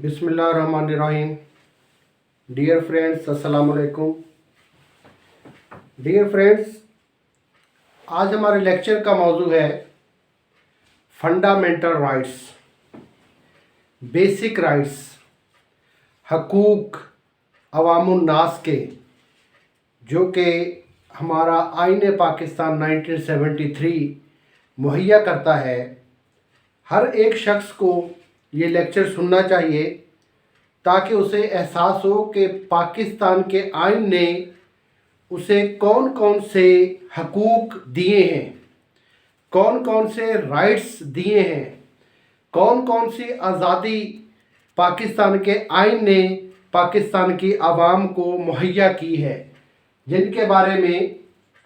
बिस्मिल्लाहिर्रहमानिर्रहीम। Dear friends, अस्सलाम वालेकुम। डियर फ्रेंड्स, आज हमारे लेक्चर का मौजू है फंडामेंटल राइट्स, बेसिक राइट्स, हकूक़ अवामुन नास के, जो कि हमारा आईन पाकिस्तान 1973 मुहैया करता है। हर एक शख्स को ये लेक्चर सुनना चाहिए ताकि उसे एहसास हो कि पाकिस्तान के आईन ने उसे कौन कौन से हकूक़ दिए हैं, कौन कौन से राइट्स दिए हैं, कौन कौन सी आज़ादी पाकिस्तान के आईन ने पाकिस्तान की आवाम को मुहैया की है, जिनके बारे में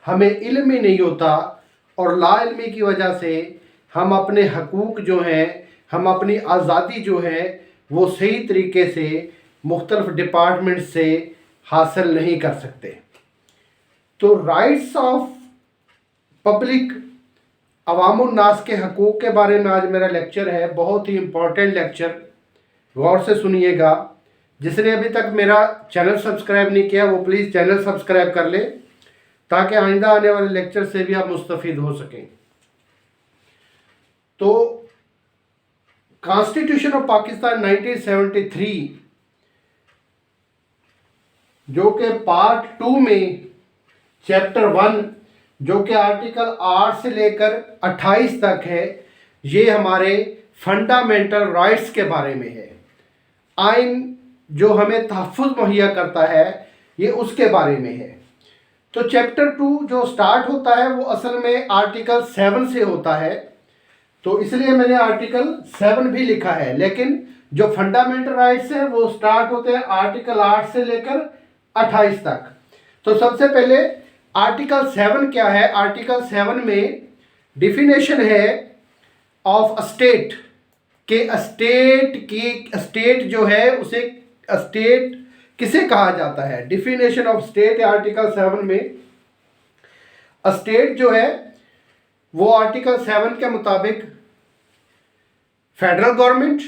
हमें इल्म ही नहीं होता। और लाइल्मी की वजह से हम अपने हकूक़ जो हैं, हम अपनी आज़ादी जो है वो सही तरीके से मुख्तलिफ डिपार्टमेंट से हासिल नहीं कर सकते। तो राइट्स ऑफ पब्लिक, अवामुन नास के हकूक़ के बारे में आज मेरा लेक्चर है। बहुत ही इम्पोर्टेंट लेक्चर, गौर से सुनिएगा। जिसने अभी तक मेरा चैनल सब्सक्राइब नहीं किया वो प्लीज़ चैनल सब्सक्राइब कर ले ताकि आइंदा आने वाले लेक्चर से भी आप मुस्तफ़ीद हो सकें। तो कॉन्स्टिट्यूशन ऑफ पाकिस्तान 1973 जो कि पार्ट 2 में चैप्टर 1 जो कि आर्टिकल 8 से लेकर 28 तक है, ये हमारे फंडामेंटल राइट्स के बारे में है। आइन जो हमें तहफ़्फ़ुज़ मुहैया करता है ये उसके बारे में है। तो चैप्टर 2 जो स्टार्ट होता है वो असल में आर्टिकल 7 से होता है, तो इसलिए मैंने आर्टिकल 7 भी लिखा है। लेकिन जो फंडामेंटल राइट्स हैं वो स्टार्ट होते हैं आर्टिकल 8 से लेकर 28 तक। तो सबसे पहले आर्टिकल 7 क्या है? आर्टिकल 7 में डिफिनेशन है ऑफ स्टेट के स्टेट जो है उसे स्टेट किसे कहा जाता है। डिफिनेशन ऑफ स्टेट आर्टिकल 7 में स्टेट जो है वो आर्टिकल 7 के मुताबिक फेडरल गवर्नमेंट,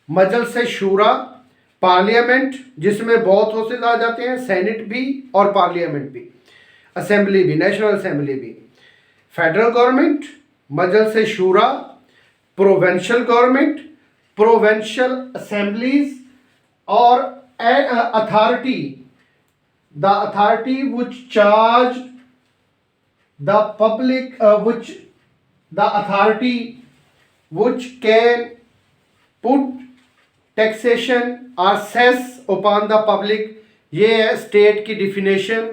मजलिस शूरा, पार्लियामेंट जिसमें बहुत हाउसेज आ जाते हैं, सेनेट भी और पार्लियामेंट भी, असेंबली भी, नेशनल असेंबली भी, फेडरल गवर्नमेंट, मजलिस शूरा, प्रोविंशियल गवर्नमेंट, प्रोविंशियल असेंबलीज और authority, the authority which charge the public the authority which can put taxation or cess upon the public। ये है स्टेट की डिफिनेशन।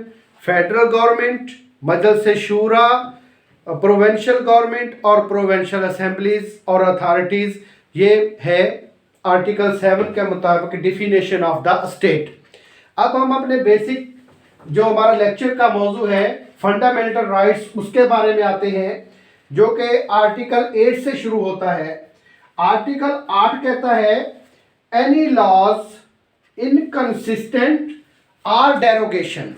फेडरल गवर्नमेंट, मजलिस शूरा, provincial government और provincial assemblies और authorities, ये है article 7 के मुताबिक डिफिनेशन ऑफ द स्टेट। अब हम अपने बेसिक जो हमारा लेक्चर का मौजू है फंडामेंटल राइट्स उसके बारे में आते हैं, जो कि आर्टिकल 8 से शुरू होता है। आर्टिकल 8 कहता है एनी लॉज इनकंसिस्टेंट और डेरोगेशन।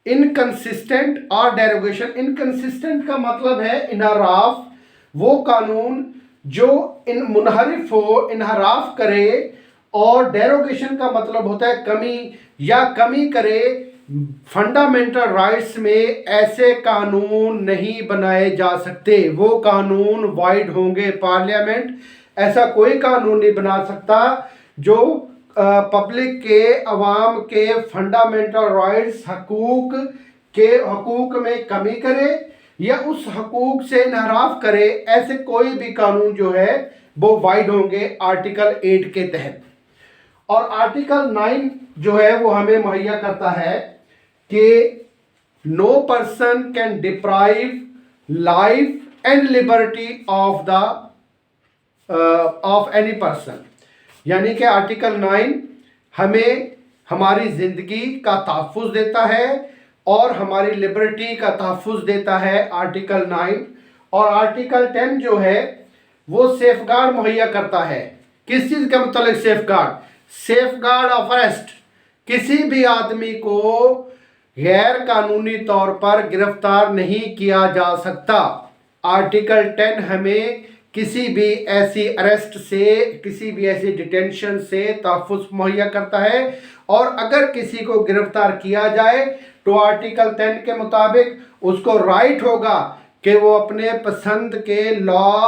इनकंसिस्टेंट और डेरोगेशन, इनकंसिस्टेंट का मतलब है इनहराफ, वो कानून जो मुनहरिफ हो, इनहराफ करे, और डेरोगेशन का मतलब होता है कमी या कमी करे। फंडामेंटल राइट्स में ऐसे कानून नहीं बनाए जा सकते, वो कानून वाइड होंगे। पार्लियामेंट ऐसा कोई कानून नहीं बना सकता जो पब्लिक के, अवाम के फंडामेंटल राइट्स, हकूक़ में कमी करे या उस हकूक़ से इनहराफ करे। ऐसे कोई भी कानून जो है वो वाइड होंगे आर्टिकल 8 के तहत। और आर्टिकल 9 जो है वो हमें मुहैया करता है कि no person can deprive life and liberty of any person. यानी कि आर्टिकल 9 हमें हमारी ज़िंदगी का तहफ़्फ़ुज़ देता है और हमारी लिबर्टी का तहफ़्फ़ुज़ देता है आर्टिकल 9। और आर्टिकल 10 जो है वो सेफगार्ड मुहैया करता है। किस चीज़ के मतलब सेफगार्ड? Safeguard of arrest. किसी भी आदमी को गैर कानूनी तौर पर गिरफ्तार नहीं किया जा सकता। आर्टिकल 10 हमें किसी भी ऐसी अरेस्ट से, किसी भी ऐसी डिटेंशन से तहफ़्फ़ुज़ मुहैया करता है। और अगर किसी को गिरफ्तार किया जाए तो आर्टिकल 10 के मुताबिक उसको राइट होगा कि वो अपने पसंद के लॉ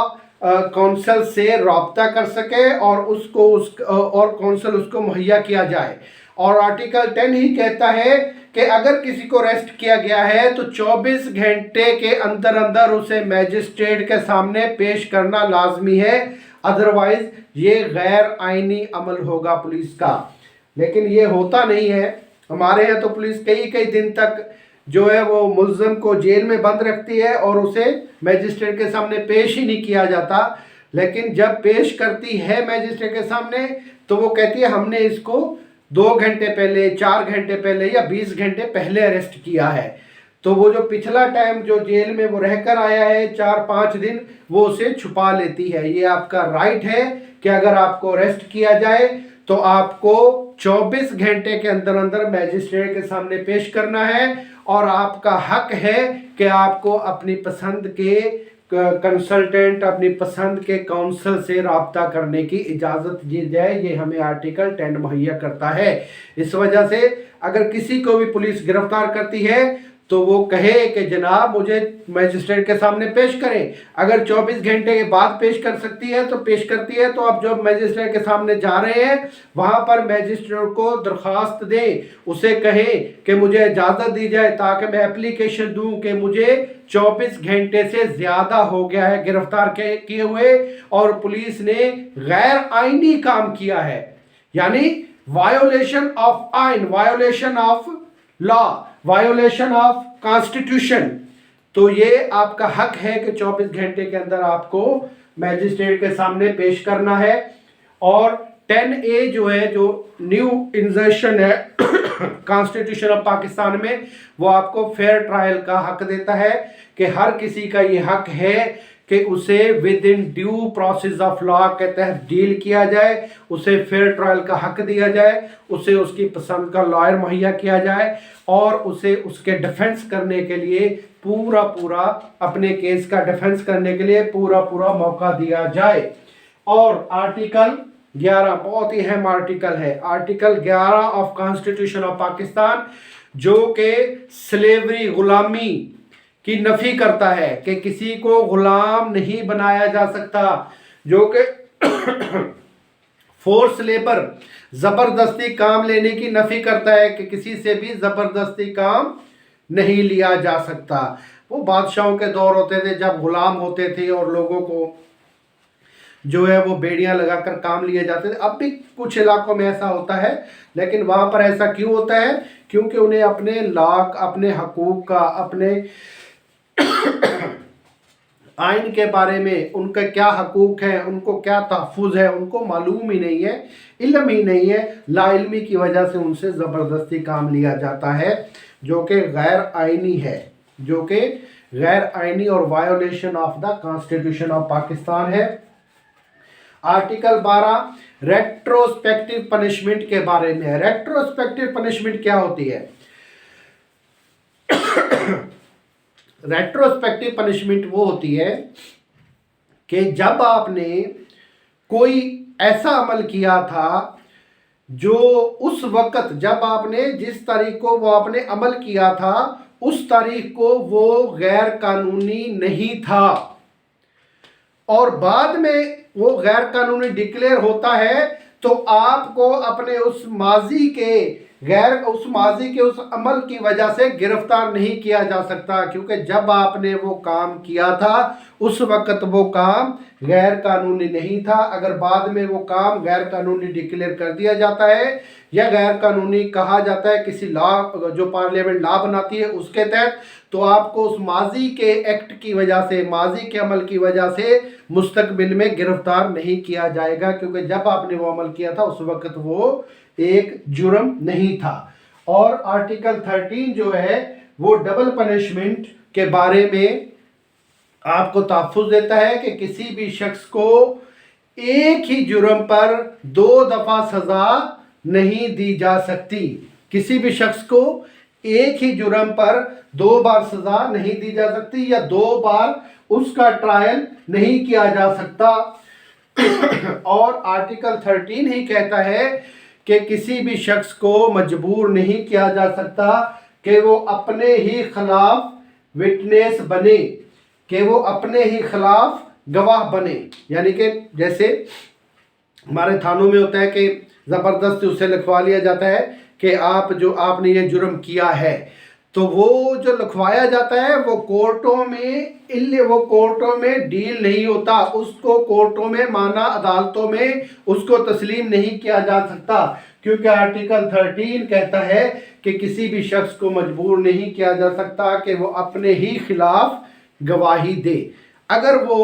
काउंसिल से रब्ता कर सके और और काउंसिल उसको मुहैया किया जाए। और आर्टिकल 10 ही कहता है कि अगर किसी को अरेस्ट किया गया है तो 24 घंटे के अंदर अंदर उसे मैजिस्ट्रेट के सामने पेश करना लाजमी है, अदरवाइज ये गैर आइनी अमल होगा पुलिस का। लेकिन ये होता नहीं है। हमारे यहाँ तो पुलिस कई कई दिन तक जो है वो मुल्ज़िम को जेल में बंद रखती है और उसे मैजिस्ट्रेट के सामने पेश ही नहीं किया जाता। लेकिन जब पेश करती है मैजिस्ट्रेट के सामने तो वो कहती है हमने इसको 2 घंटे पहले, 4 घंटे पहले या 20 घंटे पहले अरेस्ट किया है। तो वो जो पिछला टाइम जो जेल में वो रहकर आया है 4-5 दिन, वो उसे छुपा लेती है। ये आपका राइट है कि अगर आपको अरेस्ट किया जाए तो आपको 24 घंटे के अंदर अंदर मैजिस्ट्रेट के सामने पेश करना है और आपका हक है कि आपको अपनी पसंद के कंसल्टेंट, अपनी पसंद के काउंसिल से रब्ता करने की इजाज़त दी जाए। ये हमें आर्टिकल 10 मुहैया करता है। इस वजह से अगर किसी को भी पुलिस गिरफ्तार करती है तो वो कहे कि जनाब मुझे मैजिस्ट्रेट के सामने पेश करें। अगर 24 घंटे के बाद पेश कर सकती है तो पेश करती है। तो आप जब मैजिस्ट्रेट के सामने जा रहे हैं वहाँ पर मैजिस्ट्रेट को दरख्वास्त दें, उसे कहें कि मुझे इजाज़त दी जाए ताकि मैं एप्लीकेशन दूं कि मुझे 24 घंटे से ज़्यादा हो गया है गिरफ्तार किए हुए और पुलिस ने गैर आइनी काम किया है, यानी वायोलेशन ऑफ आइन, violation of law, violation of constitution. तो ये आपका हक है कि 24 घंटे के अंदर आपको मैजिस्ट्रेट के सामने पेश करना है। और 10A जो है, जो न्यू इंजर्शन है कॉन्स्टिट्यूशन ऑफ पाकिस्तान में, वो आपको फेयर ट्रायल का हक देता है कि हर किसी का ये हक है कि उसे with in due process of law के तहत डील किया जाए, उसे फेयर ट्रायल का हक दिया जाए, उसे उसकी पसंद का लॉयर मुहैया किया जाए और उसे उसके डिफेंस करने के लिए पूरा अपने केस का डिफेंस करने के लिए पूरा मौका दिया जाए। और आर्टिकल 11 बहुत ही अहम आर्टिकल है, article 11 of constitution of Pakistan, जो कि स्लेवरी, गुलामी की नफी करता है कि किसी को गुलाम नहीं बनाया जा सकता, जो कि फोर्स लेबर, जबरदस्ती काम लेने की नफी करता है कि किसी से भी जबरदस्ती काम नहीं लिया जा सकता। वो बादशाहों के दौर होते थे जब गुलाम होते थे और लोगों को जो है वो बेड़ियां लगाकर काम लिए जाते थे। अब भी कुछ इलाकों में ऐसा होता है, लेकिन वहां पर ऐसा क्यों होता है? क्योंकि उन्हें अपने लाक, अपने हकूक का, अपने आइन के बारे में, उनका क्या हकूक है, उनको क्या तहफ़्फ़ुज़ है, उनको मालूम ही नहीं है, इल्म ही नहीं है। लाइल्मी की वजह से उनसे ज़बरदस्ती काम लिया जाता है, जो कि गैर आइनी है, जो कि गैर आइनी और violation of the constitution of Pakistan है। आर्टिकल 12 रेट्रोस्पेक्टिव पनिशमेंट के बारे में है। रेट्रोस्पेक्टिव पनिशमेंट क्या होती है? रेट्रोस्पेक्टिव पनिशमेंट वो होती है कि जब आपने कोई ऐसा अमल किया था जो उस वक्त, जब आपने जिस तारीख को वो आपने अमल किया था उस तारीख को वो गैर कानूनी नहीं था और बाद में वो गैर कानूनी डिक्लेयर होता है, तो आपको अपने उस माजी के उस अमल की वजह से गिरफ्तार नहीं किया जा सकता, क्योंकि जब आपने वो काम किया था उस वक्त वो काम गैर कानूनी नहीं था। अगर बाद में वो काम गैर कानूनी डिक्लेयर कर दिया जाता है या गैर कानूनी कहा जाता है किसी लॉ, जो पार्लियामेंट लॉ बनाती है उसके तहत, तो आपको उस माजी के एक्ट की वजह से, माजी के अमल की वजह से मुस्तकबिल में गिरफ्तार नहीं किया जाएगा, क्योंकि जब आपने वो अमल किया था उस वक्त वो एक जुर्म नहीं था। और आर्टिकल 13 जो है वो डबल पनिशमेंट के बारे में आपको तहफ़्फ़ुज़ देता है कि किसी भी शख्स को एक ही जुर्म पर 2 दफ़ा सज़ा नहीं दी जा सकती। किसी भी शख्स को एक ही जुर्म पर 2 बार सजा नहीं दी जा सकती या 2 बार उसका ट्रायल नहीं किया जा सकता। और आर्टिकल 13 ही कहता है कि किसी भी शख्स को मजबूर नहीं किया जा सकता कि वो अपने ही खिलाफ विटनेस बने, कि वो अपने ही खिलाफ गवाह बने। यानी कि जैसे हमारे थानों में होता है कि ज़बरदस्ती उससे लिखवा लिया जाता है कि आपने ये जुर्म किया है, तो वो जो लिखवाया जाता है वो कोर्टों में डील नहीं होता, उसको कोर्टों में माना अदालतों में उसको तस्लीम नहीं किया जा सकता, क्योंकि आर्टिकल 13 कहता है कि किसी भी शख्स को मजबूर नहीं किया जा सकता कि वो अपने ही खिलाफ गवाही दे। अगर वो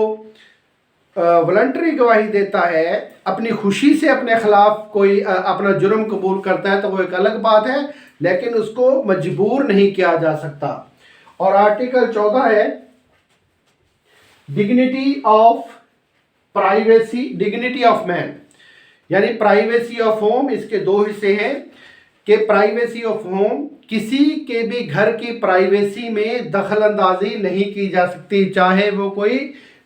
वॉलंटरी गवाही देता है, अपनी खुशी से अपने खिलाफ कोई अपना जुर्म कबूल करता है, तो वो एक अलग बात है, लेकिन उसको मजबूर नहीं किया जा सकता। और आर्टिकल 14 है dignity of privacy, dignity of man, यानी प्राइवेसी ऑफ होम। इसके 2 हिस्से हैं कि प्राइवेसी ऑफ होम, किसी के भी घर की प्राइवेसी में दखल अंदाजी नहीं की जा सकती, चाहे वो कोई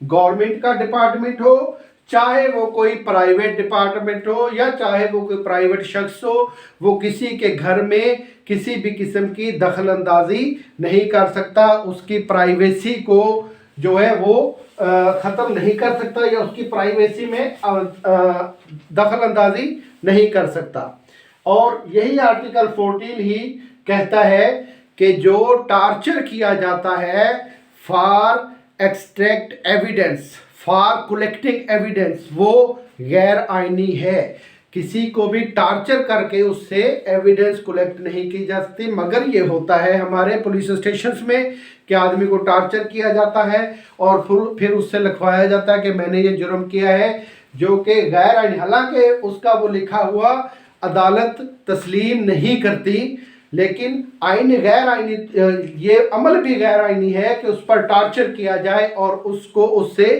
गवर्नमेंट का डिपार्टमेंट हो, चाहे वो कोई प्राइवेट डिपार्टमेंट हो, या चाहे वो कोई प्राइवेट शख्स हो, वो किसी के घर में किसी भी किस्म की दखल अंदाजी नहीं कर सकता, उसकी प्राइवेसी को जो है वो ख़त्म नहीं कर सकता या उसकी प्राइवेसी में दखल अंदाजी नहीं कर सकता। और यही आर्टिकल 14 ही कहता है कि जो टार्चर किया जाता है for extract evidence, for collecting evidence, वो गैर आइनी है। किसी को भी टार्चर करके उससे एविडेंस कलेक्ट नहीं की जा सकती। मगर ये होता है हमारे पुलिस स्टेशंस में कि आदमी को टार्चर किया जाता है और फिर उससे लिखवाया जाता है कि मैंने ये जुर्म किया है, जो कि गैर आइनी, हालांकि उसका वो लिखा हुआ अदालत तस्लीम नहीं करती, लेकिन आईन गैर आइनी, ये अमल भी गैर आइनी है कि उस पर टार्चर किया जाए और उससे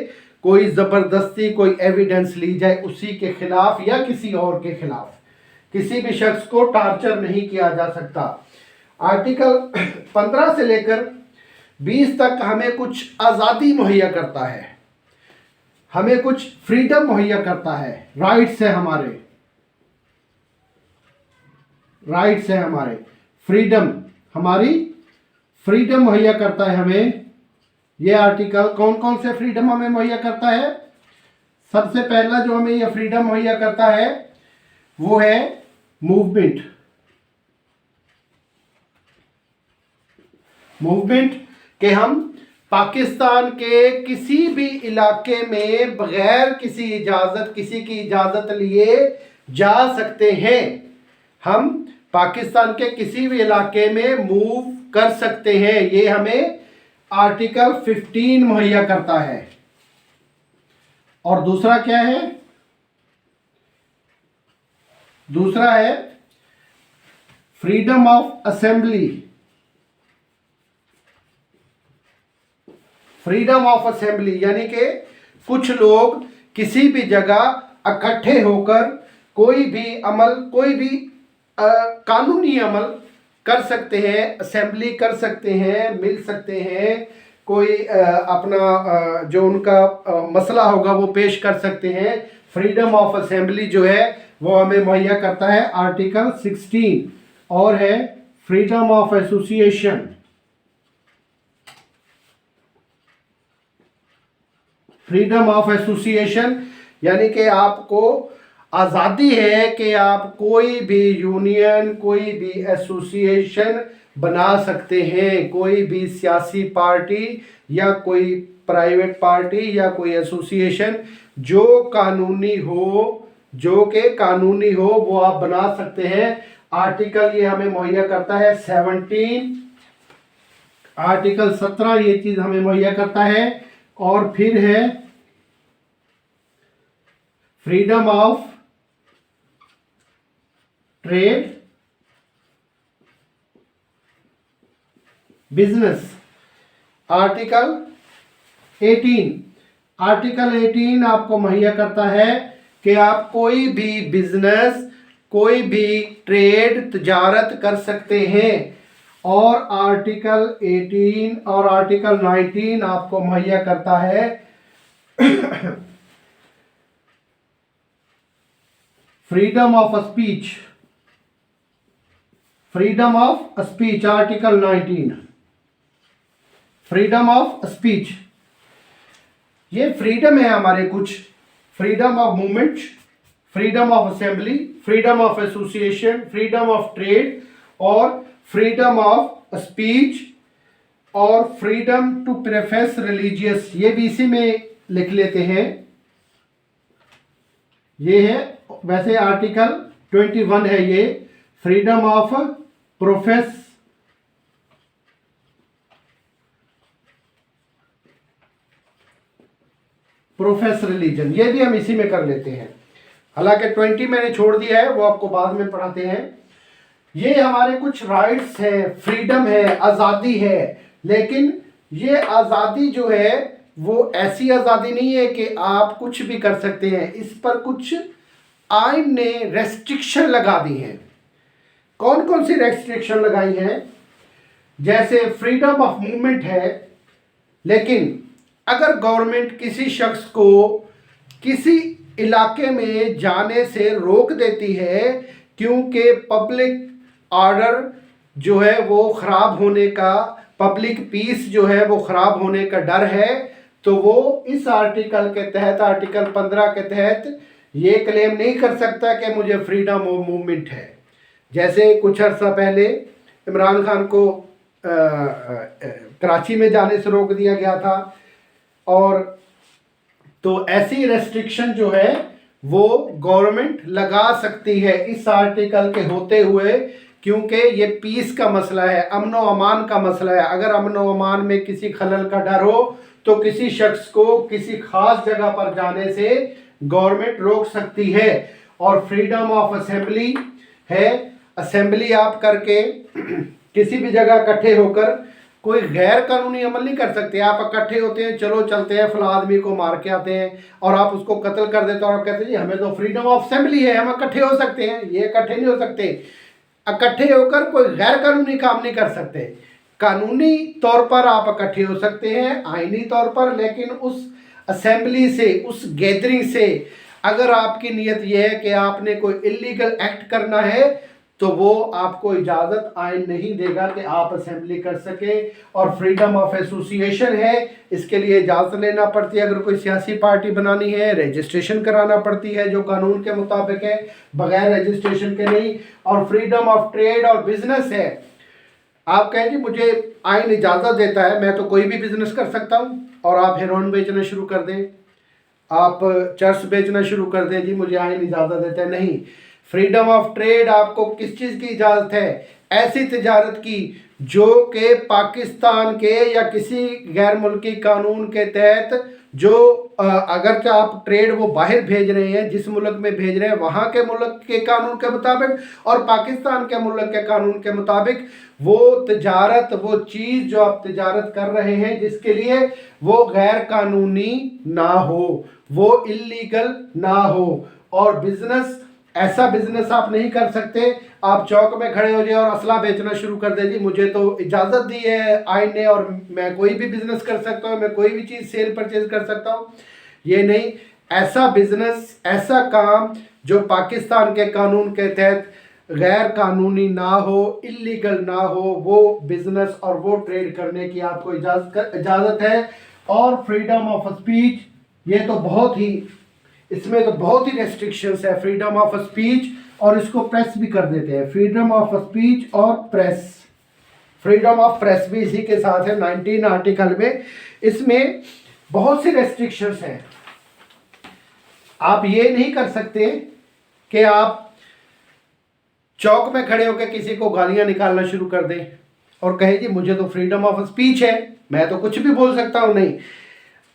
कोई ज़बरदस्ती कोई एविडेंस ली जाए उसी के खिलाफ या किसी और के खिलाफ। किसी भी शख्स को टार्चर नहीं किया जा सकता। आर्टिकल 15 से लेकर 20 तक हमें कुछ आज़ादी मुहैया करता है, हमें कुछ फ्रीडम मुहैया करता है, राइट्स है हमारे, राइट्स है हमारे, फ्रीडम, हमारी फ्रीडम मुहैया करता है हमें। ये आर्टिकल कौन कौन से फ्रीडम हमें मुहैया करता है? सबसे पहला जो हमें यह फ्रीडम मुहैया करता है वो है मूवमेंट। मूवमेंट के हम पाकिस्तान के किसी भी इलाके में बगैर किसी की इजाज़त लिए जा सकते हैं। हम पाकिस्तान के किसी भी इलाके में मूव कर सकते हैं, ये हमें आर्टिकल 15 मुहैया करता है। और दूसरा क्या है? दूसरा है freedom of assembly. Freedom of assembly यानी कि कुछ लोग किसी भी जगह इकट्ठे होकर कोई भी कानूनी अमल कर सकते हैं, असेंबली कर सकते हैं, मिल सकते हैं, कोई अपना जो उनका मसला होगा वो पेश कर सकते हैं। फ्रीडम ऑफ असेंबली जो है वो हमें मुहैया करता है आर्टिकल 16। और है freedom of association. Freedom of association यानी कि आपको आज़ादी है कि आप कोई भी यूनियन, कोई भी एसोसिएशन बना सकते हैं, कोई भी सियासी पार्टी या कोई प्राइवेट पार्टी या कोई एसोसिएशन जो कानूनी हो वो आप बना सकते हैं। आर्टिकल ये हमें मुहैया करता है 17। आर्टिकल 17 ये चीज़ हमें मुहैया करता है। और फिर है freedom of trade, business. Article 18। Article 18 आपको मुहैया करता है कि आप कोई भी बिजनेस, कोई भी ट्रेड, तजारत कर सकते हैं। और आर्टिकल 18 और आर्टिकल 19 आपको मुहैया करता है freedom of speech. Freedom of speech article 19, freedom of speech. ये फ्रीडम है हमारे कुछ, freedom of movement, freedom of assembly, freedom of association, freedom of trade और फ्रीडम ऑफ स्पीच और फ्रीडम टू प्रोफेस रिलीजियस, ये भी इसी में लिख लेते हैं। ये है वैसे आर्टिकल 21 है ये, फ्रीडम ऑफ प्रोफेस रिलीजन, ये भी हम इसी में कर लेते हैं। हालांकि 20 मैंने छोड़ दिया है, वो आपको बाद में पढ़ाते हैं। ये हमारे कुछ राइट्स हैं, फ्रीडम है, आज़ादी है, लेकिन ये आज़ादी जो है वो ऐसी आज़ादी नहीं है कि आप कुछ भी कर सकते हैं। इस पर कुछ आइन ने रेस्ट्रिक्शन लगा दी हैं। कौन कौन सी रेस्ट्रिक्शन लगाई हैं? जैसे फ्रीडम ऑफ मूवमेंट है, लेकिन अगर गवर्नमेंट किसी शख्स को किसी इलाके में जाने से रोक देती है क्योंकि पब्लिक ऑर्डर जो है वो ख़राब होने का, पब्लिक पीस जो है वो ख़राब होने का डर है, तो वो इस आर्टिकल के तहत, आर्टिकल 15 के तहत ये क्लेम नहीं कर सकता कि मुझे फ्रीडम ऑफ मूवमेंट है। जैसे कुछ अर्सा पहले इमरान खान को कराची में जाने से रोक दिया गया था, और तो ऐसी रेस्ट्रिक्शन जो है वो गवर्नमेंट लगा सकती है इस आर्टिकल के होते हुए, क्योंकि ये पीस का मसला है, अमन व अमान का मसला है। अगर अमन व अमान में किसी खलल का डर हो तो किसी शख्स को किसी खास जगह पर जाने से गवर्नमेंट रोक सकती है। और फ्रीडम ऑफ असेंबली है, असेंबली आप करके किसी भी जगह इकट्ठे होकर कोई गैर कानूनी अमल नहीं कर सकते। आप इकट्ठे होते हैं, चलो चलते हैं फला आदमी को मार के आते हैं और आप उसको कत्ल कर देते हो और आप कहते हैं जी हमें तो फ्रीडम ऑफ असेंबली है, हम इकट्ठे हो सकते हैं। ये इकट्ठे नहीं हो सकते, इकट्ठे होकर कोई गैर कानूनी काम नहीं कर सकते। कानूनी तौर पर आप इकट्ठे हो सकते हैं, आईनी तौर पर, लेकिन उस असेंबली से, उस गैदरिंग से अगर आपकी नीयत यह है कि आपने कोई इलीगल एक्ट करना है तो वो आपको इजाज़त आइन नहीं देगा कि आप असेंबली कर सके। और फ्रीडम ऑफ एसोसिएशन है, इसके लिए इजाज़त लेना पड़ती है। अगर कोई सियासी पार्टी बनानी है रजिस्ट्रेशन कराना पड़ती है जो कानून के मुताबिक है, बगैर रजिस्ट्रेशन के नहीं। और फ्रीडम ऑफ ट्रेड और बिजनेस है, आप कहें जी मुझे आइन इजाज़त देता है, मैं तो कोई भी बिजनेस कर सकता हूँ, और आप हेरोइन बेचना शुरू कर दें, आप चर्स बेचना शुरू कर दें, जी मुझे आइन इजाज़त देता है। नहीं, फ्रीडम ऑफ ट्रेड आपको किस चीज़ की इजाज़त है? ऐसी तिजारत की जो कि पाकिस्तान के या किसी गैर मुल्की कानून के तहत, जो अगर क्या आप ट्रेड वो बाहर भेज रहे हैं, जिस मुल्क में भेज रहे हैं वहाँ के मुल्क के कानून के मुताबिक और पाकिस्तान के मुल्क के कानून के मुताबिक, वो तिजारत, वो चीज़ जो आप तिजारत कर रहे हैं जिसके लिए, वो गैर कानूनी ना हो, वो इल्लीगल ना हो। और बिजनेस, ऐसा बिजनेस आप नहीं कर सकते आप चौक में खड़े हो जाए और असला बेचना शुरू कर दे, जी मुझे तो इजाज़त दी है आइन ने और मैं कोई भी बिजनेस कर सकता हूँ, मैं कोई भी चीज़ सेल परचेज कर सकता हूँ। ये नहीं, ऐसा बिजनेस, ऐसा काम जो पाकिस्तान के कानून के तहत गैर कानूनी ना हो, इल्लीगल ना हो, वो बिजनेस और वो ट्रेड करने की आपको इजाज़त है। और फ्रीडम ऑफ स्पीच, ये तो बहुत ही, इसमें तो बहुत ही रेस्ट्रिक्शंस है फ्रीडम ऑफ स्पीच, और इसको प्रेस भी कर देते हैं, फ्रीडम ऑफ स्पीच और प्रेस। फ्रीडम ऑफ प्रेस भी इसी के साथ है 19 आर्टिकल में। इसमें बहुत सी रेस्ट्रिक्शंस हैं। आप ये नहीं कर सकते कि आप चौक में खड़े होकर किसी को गालियां निकालना शुरू कर दें और कहे जी मुझे तो फ्रीडम ऑफ स्पीच है, मैं तो कुछ भी बोल सकता हूँ। नहीं,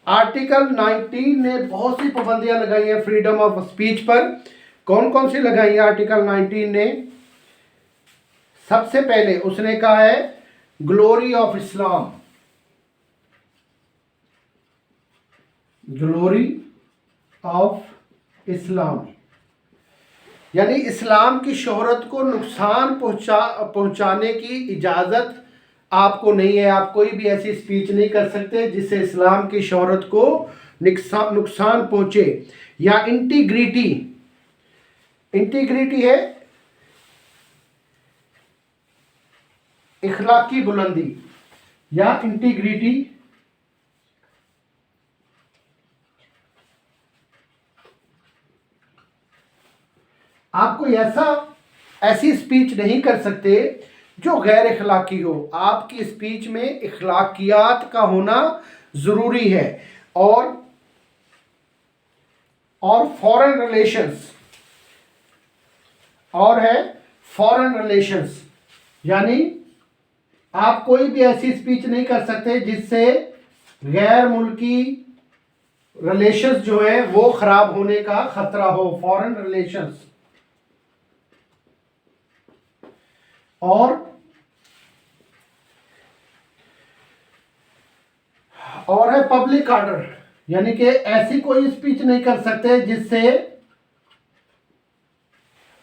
आर्टिकल 19 ने बहुत सी पाबंदियां लगाई हैं फ्रीडम ऑफ स्पीच पर। कौन कौन सी लगाई है आर्टिकल 19 ने? सबसे पहले उसने कहा है glory of Islam, glory of Islam. यानी इस्लाम की शोहरत को नुकसान पहुंचाने की इजाज़त आपको नहीं है। आप कोई भी ऐसी स्पीच नहीं कर सकते जिससे इस्लाम की शोहरत को नुकसान पहुंचे। या इंटीग्रिटी, इंटीग्रिटी है इखलाकी बुलंदी, या इंटीग्रिटी आपको ऐसी स्पीच नहीं कर सकते जो गैर इखलाकी हो। आपकी स्पीच में इखलाकियात का होना ज़रूरी है। और फॉरेन रिलेशंस, और है फॉरेन रिलेशंस, यानी आप कोई भी ऐसी स्पीच नहीं कर सकते जिससे गैर मुल्की रिलेशंस जो है वो खराब होने का खतरा हो, फॉरेन रिलेशंस। और है पब्लिक ऑर्डर, यानी कि ऐसी कोई स्पीच नहीं कर सकते जिससे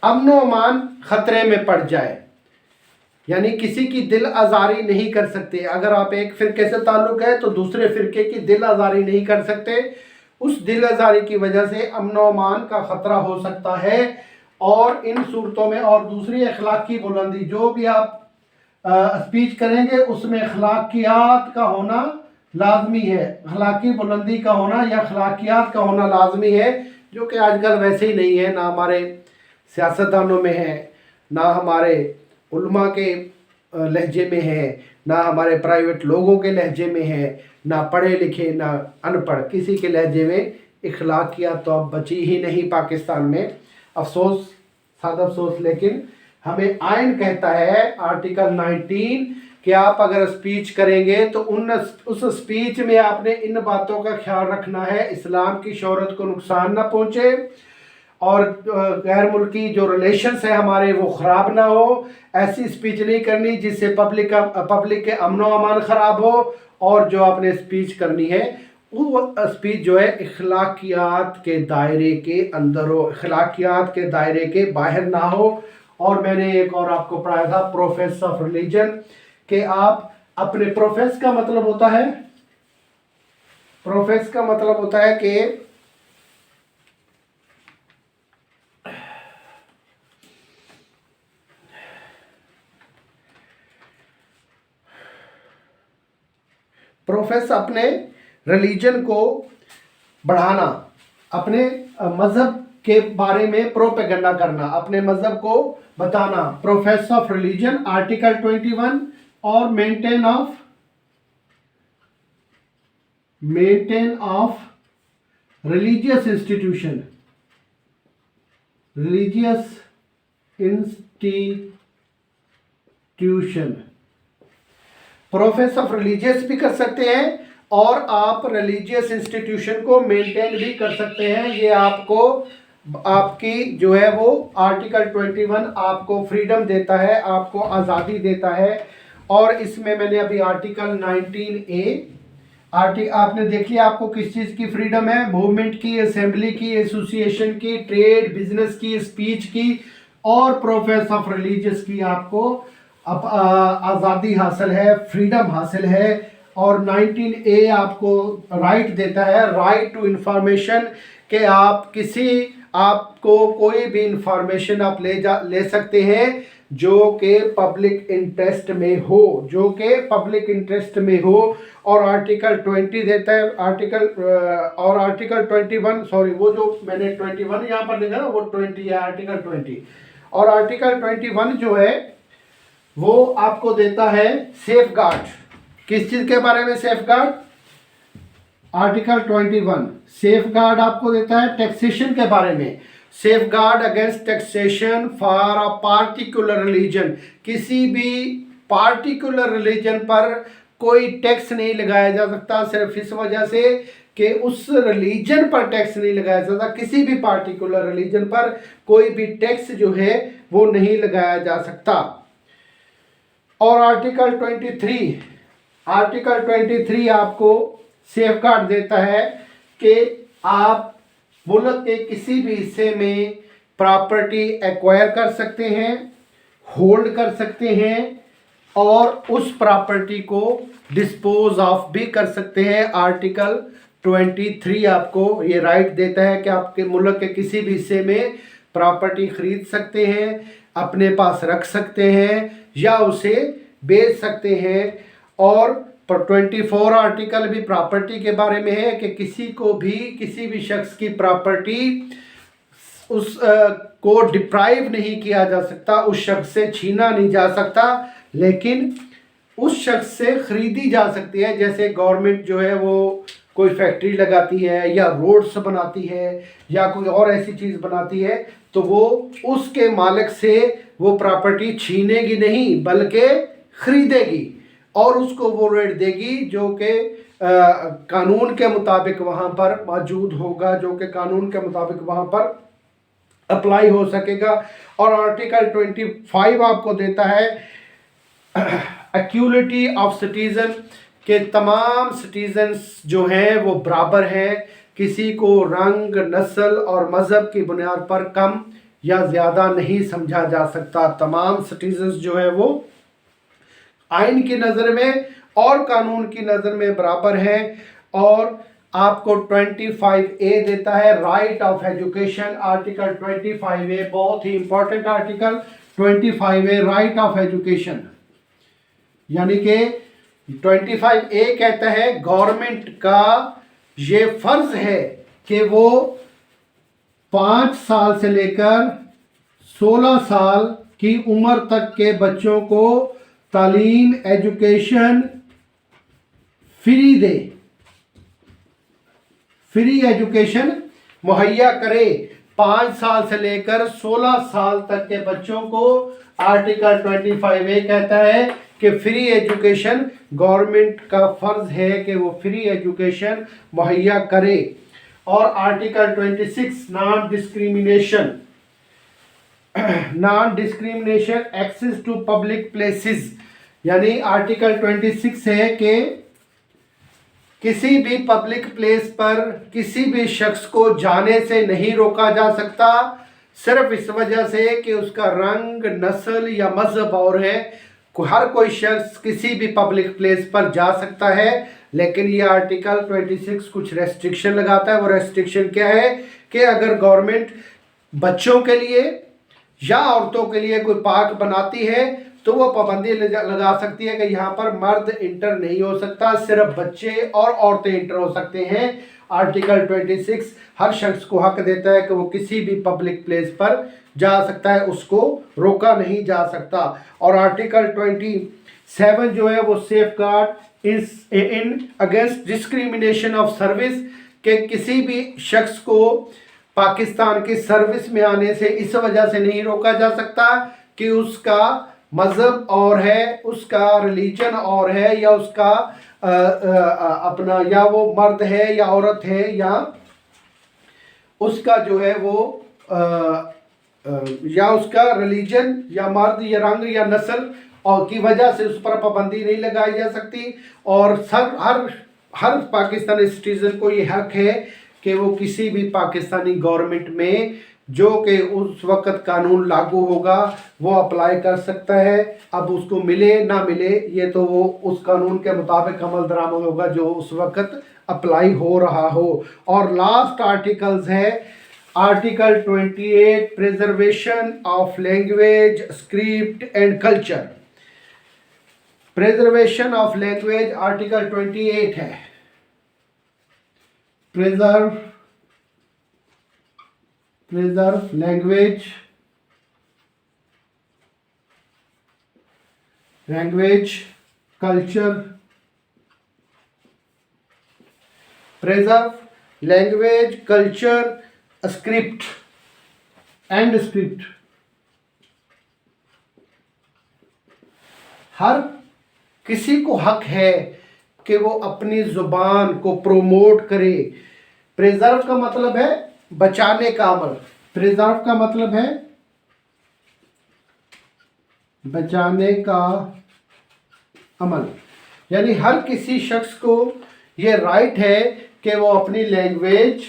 अमन व अमान खतरे में पड़ जाए, यानी किसी की दिल आज़ारी नहीं कर सकते। अगर आप एक फ़िरके से ताल्लुक़ है तो दूसरे फ़िरके की दिल आज़ारी नहीं कर सकते। उस दिल आज़ारी की वजह से अमन व अमान का ख़तरा हो सकता है। और इन सूरतों में, और दूसरी अखलाकी बुलंदी, जो भी आप स्पीच करेंगे उसमें अखलाकियात का होना लाजमी है, अखलाकी बुलंदी का होना या अखलाकियात का होना लाजमी है, जो कि आजकल वैसे ही नहीं है। ना हमारे सियासतदानों में है, ना हमारे उलमा के लहजे में है, ना हमारे प्राइवेट लोगों के लहजे में है, ना पढ़े लिखे ना अनपढ़, किसी के लहजे में इखलाकियात तो अब बची ही नहीं पाकिस्तान में। अफसोस, सादा अफसोस। लेकिन हमें आइन कहता है आर्टिकल 19 कि आप अगर स्पीच करेंगे तो उस स्पीच में आपने इन बातों का ख्याल रखना है, इस्लाम की शोहरत को नुकसान ना पहुँचे और गैर मुल्की जो रिलेशंस है हमारे वो ख़राब ना हो। ऐसी स्पीच नहीं करनी जिससे पब्लिक के अमन व अमान ख़राब हो। और जो आपने स्पीच करनी है वो स्पीच जो है इखलाकियात के दायरे के अंदर हो, इखलाकियात के दायरे के बाहर ना हो। और मैंने एक और आपको पढ़ाया था प्रोफेस ऑफ रिलीजन, कि आप अपने प्रोफेस का मतलब होता है, प्रोफेस का मतलब होता है कि प्रोफेस अपने रिलीजन को बढ़ाना, अपने मज़हब के बारे में प्रोपेगेंडा करना, अपने मज़हब को बताना। Profess of religion article 21। और maintain of religious institution, profess of religious भी कर सकते हैं और आप रिलीजियस इंस्टीट्यूशन को मेंटेन भी कर सकते हैं। ये आपको आपकी जो है वो आर्टिकल 21 आपको फ्रीडम देता है, आपको आज़ादी देता है। और इसमें मैंने अभी आर्टिकल 19A आपने देख लिया आपको किस चीज़ की फ्रीडम है, मूवमेंट की, असेंबली की, एसोसिएशन की, ट्रेड बिजनेस की, स्पीच की और प्रोफेस ऑफ रिलीजियस की आपको आज़ादी हासिल है, फ्रीडम हासिल है। और 19A आपको राइट देता है, राइट टू इंफॉर्मेशन, कि आपको कोई भी इंफॉर्मेशन आप ले सकते हैं जो कि पब्लिक इंटरेस्ट में हो, जो कि पब्लिक इंटरेस्ट में हो। और आर्टिकल 20 देता है, और आर्टिकल 21, सॉरी वो जो मैंने 21 यहाँ पर लिखा ना वो 20 है, आर्टिकल 20। और आर्टिकल 21 जो है वो आपको देता है सेफ गार्ड। किस चीज़ के बारे में safe guard? Article 21 safe guard आपको देता है टैक्सेशन के बारे में, safe guard against taxation for a particular religion. किसी भी पार्टिकुलर रिलीजन पर कोई टैक्स नहीं लगाया जा सकता, सिर्फ इस वजह से कि उस रिलीजन पर टैक्स नहीं लगाया जाता। किसी भी पार्टिकुलर रिलीजन पर कोई भी टैक्स जो है वो नहीं लगाया जा सकता। और आर्टिकल 23 आपको सेफ गार्ड देता है कि आप मुल्क के किसी भी हिस्से में प्रॉपर्टी एक्वायर कर सकते हैं, होल्ड कर सकते हैं और उस प्रॉपर्टी को डिस्पोज ऑफ भी कर सकते हैं। आर्टिकल 23 आपको ये राइट देता है कि आपके मुल्क के किसी भी हिस्से में प्रॉपर्टी खरीद सकते हैं, अपने पास रख सकते हैं या उसे बेच सकते हैं। और 24 आर्टिकल भी प्रॉपर्टी के बारे में है कि किसी को भी किसी भी शख्स की प्रॉपर्टी उस को डिप्राइव नहीं किया जा सकता, उस शख्स से छीना नहीं जा सकता, लेकिन उस शख्स से खरीदी जा सकती है। जैसे गवर्नमेंट जो है वो कोई फैक्ट्री लगाती है या रोड्स बनाती है या कोई और ऐसी चीज़ बनाती है, तो वो उसके मालिक से वो प्रॉपर्टी छीनेगी नहीं बल्कि खरीदेगी और उसको वो रेट देगी जो कि कानून के मुताबिक वहाँ पर मौजूद होगा, जो कि कानून के मुताबिक वहाँ पर अप्लाई हो सकेगा। और आर्टिकल 25 आपको देता है इक्वलिटी ऑफ सिटीजन, के तमाम सिटीजन्स जो हैं वो बराबर हैं, किसी को रंग, नस्ल और मज़हब की बुनियाद पर कम या ज़्यादा नहीं समझा जा सकता। तमाम सिटीजन्स जो है वो आइन की नज़र में और कानून की नज़र में बराबर हैं। और आपको 25A देता है right of education. Article 25A बहुत ही important article 25A right of education, यानी कि 25A कहता है गवर्नमेंट का ये फर्ज है कि वो 5 साल से लेकर 16 साल की उम्र तक के बच्चों को तालीम, एजुकेशन फ्री दे, फ्री एजुकेशन मुहैया करे। 5 साल से लेकर 16 साल तक के बच्चों को आर्टिकल 25A कहता है कि फ्री एजुकेशन गवर्नमेंट का फर्ज है कि वो फ्री एजुकेशन मुहैया करे। और article 26 non discrimination, non discrimination access to public places, यानी आर्टिकल 26 है कि किसी भी पब्लिक प्लेस पर किसी भी शख्स को जाने से नहीं रोका जा सकता, सिर्फ इस वजह से कि उसका रंग, नस्ल या मजहब और है। हर कोई शख्स किसी भी पब्लिक प्लेस पर जा सकता है, लेकिन ये आर्टिकल 26 कुछ रेस्ट्रिक्शन लगाता है। वो रेस्ट्रिक्शन क्या है कि अगर गवर्नमेंट बच्चों के लिए या औरतों के लिए कोई पार्क बनाती है तो वो पाबंदी लगा सकती है कि यहाँ पर मर्द इंटर नहीं हो सकता, सिर्फ बच्चे और औरतें इंटर हो सकते हैं। आर्टिकल 26 हर शख्स को हक देता है कि वो किसी भी पब्लिक प्लेस पर जा सकता है, उसको रोका नहीं जा सकता। और आर्टिकल 27 जो है वो safe guard in against discrimination of service, के किसी भी शख्स को पाकिस्तान की सर्विस में आने से इस वजह से नहीं रोका जा सकता कि उसका मज़हब और है, उसका रिलीजन और है, या उसका अपना या वो मर्द है या औरत है, या उसका जो है वो या उसका रिलीजन या मर्द या रंग या नस्ल और की वजह से उस पर पाबंदी नहीं लगाई जा सकती। और हर पाकिस्तानी सिटीज़न को ये हक है कि वो किसी भी पाकिस्तानी गवर्नमेंट में जो कि उस वक़्त कानून लागू होगा वो अप्लाई कर सकता है। अब उसको मिले ना मिले ये तो वो उस कानून के मुताबिक अमल दरामद होगा जो उस वक़्त अप्लाई हो रहा हो। और लास्ट आर्टिकल्स है article 28 preservation of language, script and culture. Preservation of language article 28 है, preserve language, culture, preserve language, culture, script and script. हर किसी को हक है कि वो अपनी ज़ुबान को प्रोमोट करे। प्रिजर्व का मतलब है बचाने का अमल, प्रिजर्व का मतलब है बचाने का अमल, यानी हर किसी शख्स को ये राइट है कि वो अपनी लैंग्वेज,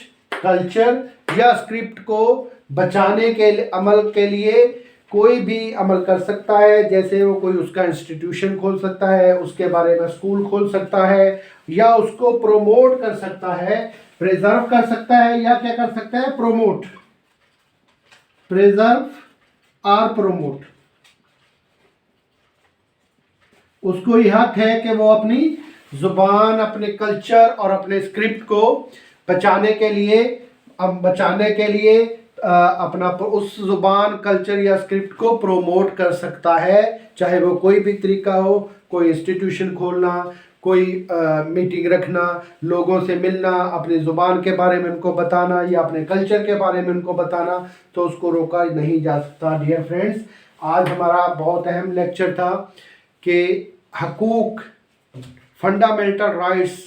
कल्चर या स्क्रिप्ट को बचाने के अमल के लिए कोई भी अमल कर सकता है। जैसे वो कोई उसका इंस्टीट्यूशन खोल सकता है, उसके बारे में स्कूल खोल सकता है, या उसको प्रोमोट कर सकता है, प्रिजर्व कर सकता है, या क्या कर सकता है, प्रोमोट, प्रिजर्व और प्रोमोट। उसको यह हक है कि वो अपनी जुबान, अपने कल्चर और अपने स्क्रिप्ट को बचाने के लिए अपना उस जुबान, कल्चर या स्क्रिप्ट को प्रोमोट कर सकता है, चाहे वो कोई भी तरीका हो, कोई इंस्टीट्यूशन खोलना, कोई मीटिंग रखना, लोगों से मिलना, अपनी ज़ुबान के बारे में उनको बताना या अपने कल्चर के बारे में उनको बताना, तो उसको रोका नहीं जा सकता। डियर फ्रेंड्स, आज हमारा बहुत अहम लेक्चर था कि हकूक़, फंडामेंटल राइट्स,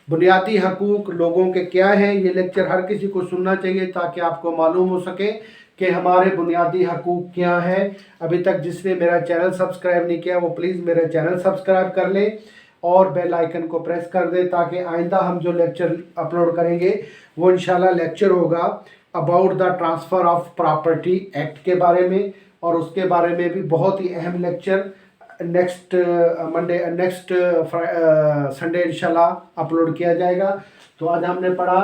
बुनियादी हकूक़ लोगों के क्या हैं। ये लेक्चर हर किसी को सुनना चाहिए ताकि आपको मालूम हो सके कि हमारे बुनियादी हकूक़ क्या हैं। अभी तक जिसने मेरा चैनल सब्सक्राइब नहीं किया वो प्लीज़ मेरा चैनल सब्सक्राइब कर ले और बेल आइकन को प्रेस कर दे, ताकि आइंदा हम जो लेक्चर अपलोड करेंगे वो इंशाल्लाह लेक्चर होगा about the transfer of property act के बारे में, और उसके बारे में भी बहुत ही अहम लेक्चर नेक्स्ट संडे इंशाल्लाह अपलोड किया जाएगा। तो आज हमने पढ़ा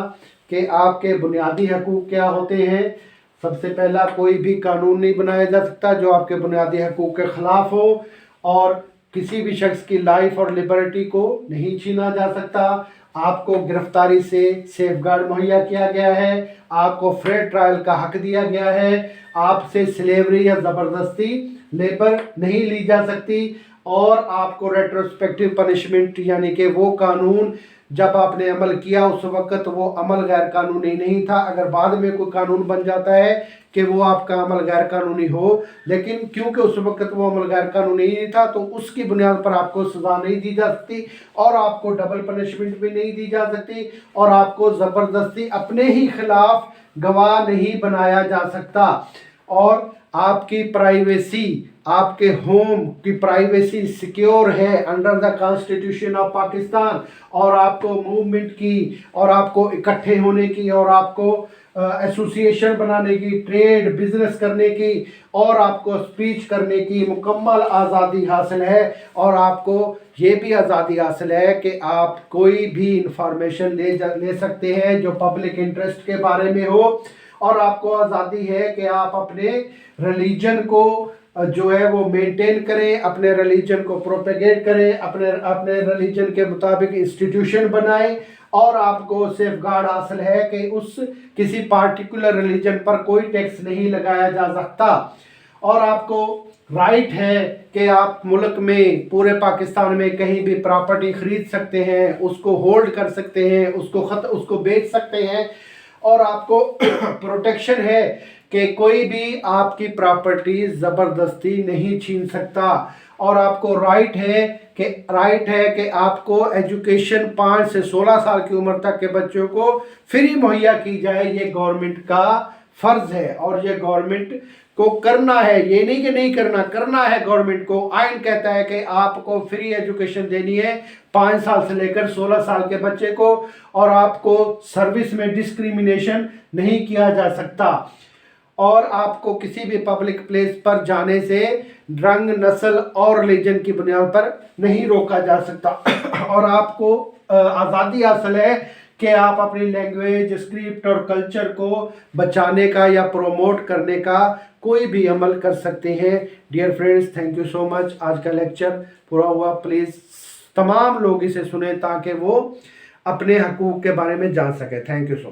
कि आपके बुनियादी हकूक़ क्या होते हैं। सबसे पहला, कोई भी कानून नहीं बनाया जा सकता जो आपके बुनियादी हकूक़ के ख़िलाफ़ हो, और किसी भी शख्स की लाइफ और लिबर्टी को नहीं छीना जा सकता। आपको गिरफ्तारी से सेफगार्ड मुहैया किया गया है, आपको फेयर ट्रायल का हक दिया गया है, आपसे स्लेवरी या ज़बरदस्ती लेबर नहीं ली जा सकती, और आपको रेट्रोस्पेक्टिव पनिशमेंट यानी कि वो कानून जब आपने अमल किया उस वक़्त वो अमल गैर कानूनी नहीं था। अगर बाद में कोई कानून बन जाता है कि वो आपका अमल गैर कानूनी हो, लेकिन क्योंकि उस वक़्त वो अमल गैर कानूनी नहीं था तो उसकी बुनियाद पर आपको सज़ा नहीं दी जा सकती, और आपको डबल पनिशमेंट भी नहीं दी जा सकती, और आपको ज़बरदस्ती अपने ही खिलाफ गवाह नहीं बनाया जा सकता, और आपकी प्राइवेसी, आपके होम की प्राइवेसी सिक्योर है under the constitution of Pakistan, और आपको मूवमेंट की, और आपको इकट्ठे होने की, और आपको एसोसिएशन बनाने की, ट्रेड बिजनेस करने की, और आपको स्पीच करने की मुकम्मल आज़ादी हासिल है। और आपको ये भी आज़ादी हासिल है कि आप कोई भी इंफॉर्मेशन ले सकते हैं जो पब्लिक इंटरेस्ट के बारे में हो, और आपको आज़ादी है कि आप अपने रिलीजन को जो है वो मेंटेन करें, अपने रिलीजन को प्रोपेगेट करें, अपने रिलीजन के मुताबिक इंस्टीट्यूशन बनाएं, और आपको सेफगार्ड हासिल है कि उस किसी पार्टिकुलर रिलीजन पर कोई टैक्स नहीं लगाया जा सकता, और आपको राइट है कि आप मुल्क में, पूरे पाकिस्तान में कहीं भी प्रॉपर्टी ख़रीद सकते हैं, उसको होल्ड कर सकते हैं, उसको बेच सकते हैं, और आपको प्रोटेक्शन है कि कोई भी आपकी प्रॉपर्टी ज़बरदस्ती नहीं छीन सकता, और आपको राइट है कि आपको एजुकेशन 5 से 16 साल की उम्र तक के बच्चों को फ्री मुहैया की जाए। ये गवर्नमेंट का फ़र्ज़ है और ये गवर्नमेंट को करना है, ये नहीं कि नहीं करना है गवर्नमेंट को। आइन कहता है कि आपको फ्री एजुकेशन देनी है 5 साल से लेकर 16 साल के बच्चे को, और आपको सर्विस में डिस्क्रिमिनेशन नहीं किया जा सकता, और आपको किसी भी पब्लिक प्लेस पर जाने से रंग, नस्ल और रिलीजन की बुनियाद पर नहीं रोका जा सकता, और आपको आज़ादी हासिल है कि आप अपनी लैंग्वेज, स्क्रिप्ट और कल्चर को बचाने का या प्रोमोट करने का कोई भी अमल कर सकते हैं। Dear friends, thank you so much. आज का लेक्चर पूरा हुआ। प्लीज़ तमाम लोग इसे सुने ताकि वो अपने हकूक़ के बारे में जान सके। Thank you so much.